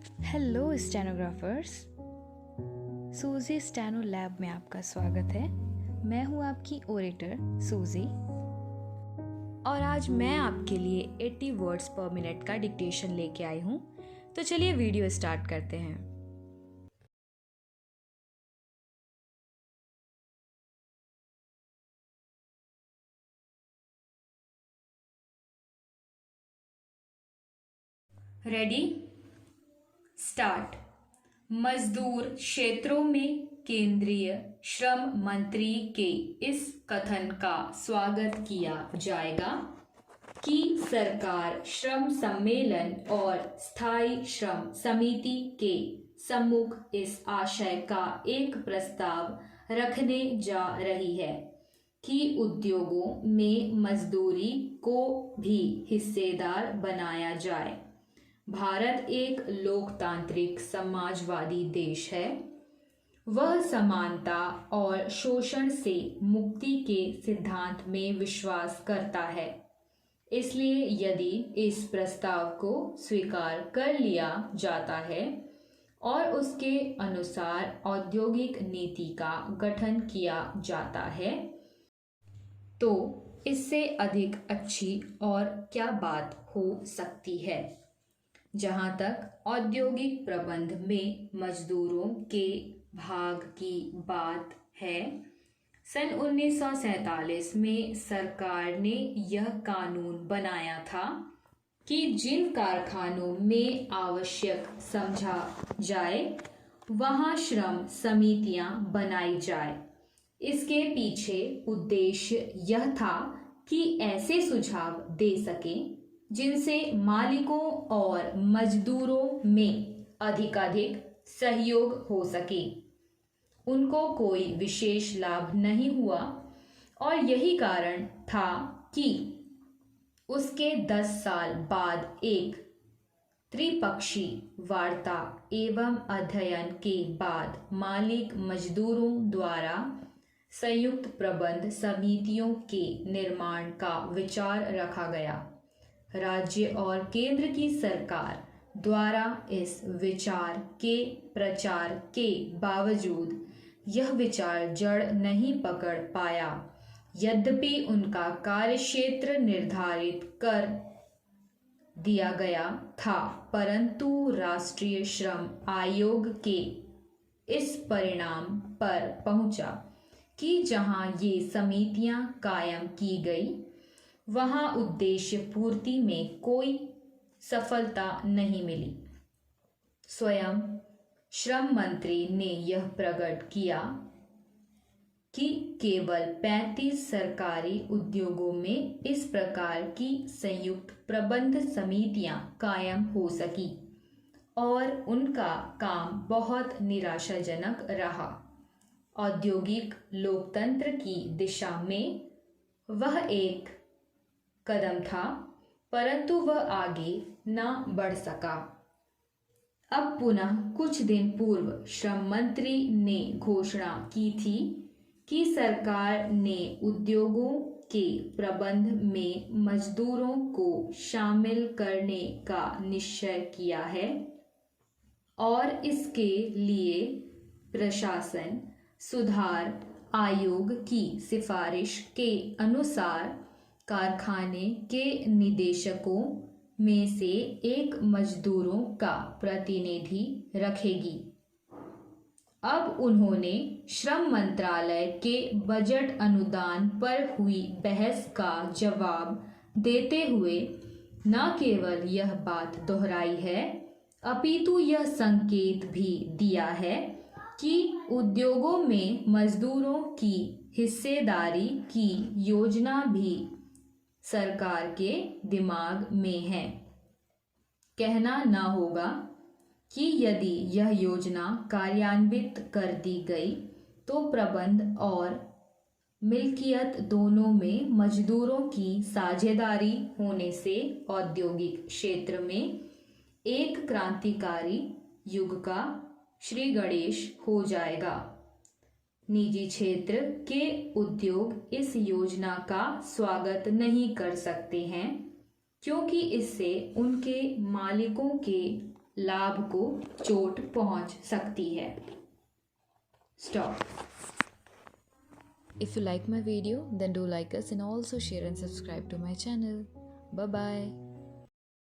Hello stenographers. सूजी steno lab में आपका स्वागत है। मैं हूँ आपकी ओरेटर सूजी और आज मैं आपके लिए 80 वर्ड्स पर मिनट का डिक्टेशन लेके आई हूँ। तो चलिए वीडियो स्टार्ट करते हैं। Ready, start. मजदूर क्षेत्रों में केंद्रीय श्रम मंत्री के इस कथन का स्वागत किया जाएगा कि सरकार श्रम सम्मेलन और स्थायी श्रम समिति के सम्मुख इस आशय का एक प्रस्ताव रखने जा रही है कि उद्योगों में मजदूरी को भी हिस्सेदार बनाया जाए। भारत एक लोकतांत्रिक समाजवादी देश है। वह समानता और शोषण से मुक्ति के सिद्धांत में विश्वास करता है। इसलिए यदि इस प्रस्ताव को स्वीकार कर लिया जाता है और उसके अनुसार औद्योगिक नीति का गठन किया जाता है तो इससे अधिक अच्छी और क्या बात हो सकती है। जहां तक औद्योगिक प्रबंध में मजदूरों के भाग की बात है, सन 1947 में सरकार ने यह कानून बनाया था कि जिन कारखानों में आवश्यक समझा जाए वहां श्रम समितियां बनाई जाए। इसके पीछे उद्देश्य यह था कि ऐसे सुझाव दे सकें जिनसे मालिकों और मजदूरों में अधिकाधिक सहयोग हो सके। उनको कोई विशेष लाभ नहीं हुआ और यही कारण था कि उसके 10 साल बाद एक त्रिपक्षीय वार्ता एवं अध्ययन के बाद मालिक मजदूरों द्वारा संयुक्त प्रबंध समितियों के निर्माण का विचार रखा गया। राज्य और केंद्र की सरकार द्वारा इस विचार के प्रचार के बावजूद यह विचार जड़ नहीं पकड़ पाया। यद्यपि उनका कार्यक्षेत्र निर्धारित कर दिया गया था, परंतु राष्ट्रीय श्रम आयोग के इस परिणाम पर पहुंचा कि जहां ये समितियां कायम की गई वहां उद्देश्य पूर्ति में कोई सफलता नहीं मिली। स्वयं श्रम मंत्री ने यह प्रकट किया कि केवल 35 सरकारी उद्योगों में इस प्रकार की संयुक्त प्रबंध समितियां कायम हो सकी और उनका काम बहुत निराशाजनक रहा। औद्योगिक लोकतंत्र की दिशा में वह एक कदम था, परंतु वह आगे न बढ़ सका। अब पुनः कुछ दिन पूर्व श्रम मंत्री ने घोषणा की थी कि सरकार ने उद्योगों के प्रबंध में मजदूरों को शामिल करने का निश्चय किया है और इसके लिए प्रशासन सुधार आयोग की सिफारिश के अनुसार कारखाने के निदेशकों में से एक मजदूरों का प्रतिनिधि रखेगी। अब उन्होंने श्रम मंत्रालय के बजट अनुदान पर हुई बहस का जवाब देते हुए न केवल यह बात दोहराई है, अपितु यह संकेत भी दिया है कि उद्योगों में मजदूरों की हिस्सेदारी की योजना भी सरकार के दिमाग में है। कहना न होगा कि यदि यह योजना कार्यान्वित कर दी गई तो प्रबंध और मिल्कियत दोनों में मजदूरों की साझेदारी होने से औद्योगिक क्षेत्र में एक क्रांतिकारी युग का श्री गणेश हो जाएगा। निजी क्षेत्र के उद्योग इस योजना का स्वागत नहीं कर सकते हैं क्योंकि इससे उनके मालिकों के लाभ को चोट पहुंच सकती है। Stop. If you like my video, then do like us and also share and subscribe to my channel. Bye bye.